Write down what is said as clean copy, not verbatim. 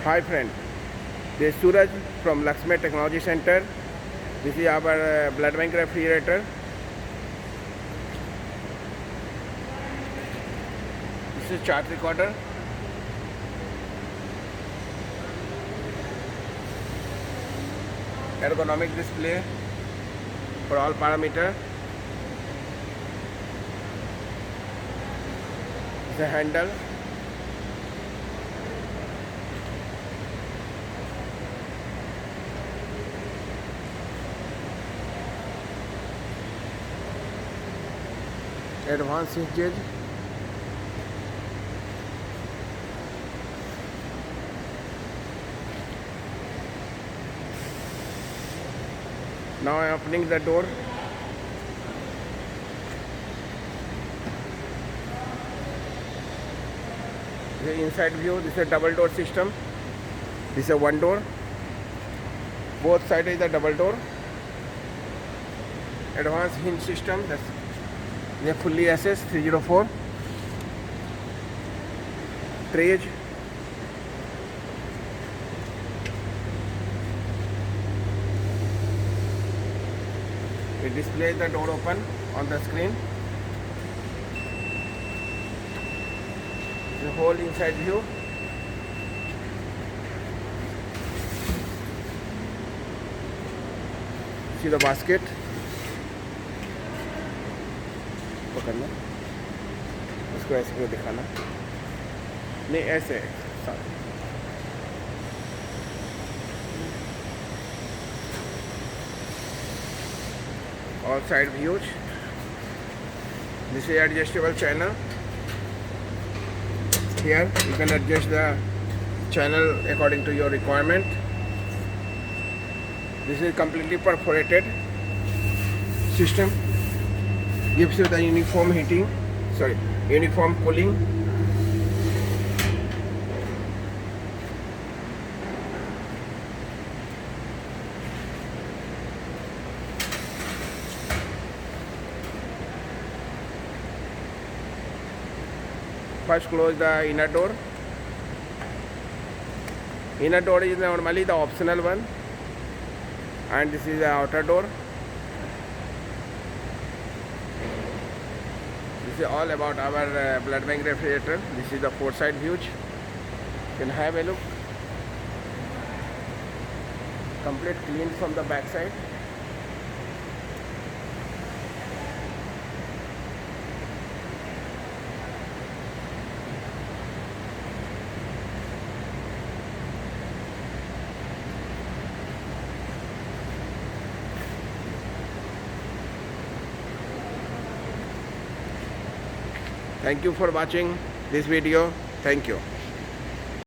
Hi friend, this is Suraj from LuxMed Technology Center. This is our blood bank refrigerator. This is chart recorder. Ergonomic display for all parameter. This is a handle. Advanced hinge gauge. Now I am opening the door. This is inside view. This is a double door system. This is a one door. Both sides is a double door. Advanced hinge system. That's the fully SS 304. Trays. It displays the door open on the screen. The whole inside view. See the basket. पकड़ना, उसको ऐसे क्यों दिखाना? नहीं ऐसे. All side views. This is adjustable channel. Here you can adjust the channel according to your requirement. This is completely perforated system. Gives you the uniform cooling. First close the inner door. Inner door is normally the optional one, and this is the outer door. This is all about our blood bank refrigerator. This is the four side views. You can have a look. Complete clean from the back side. Thank you for watching this video. Thank you.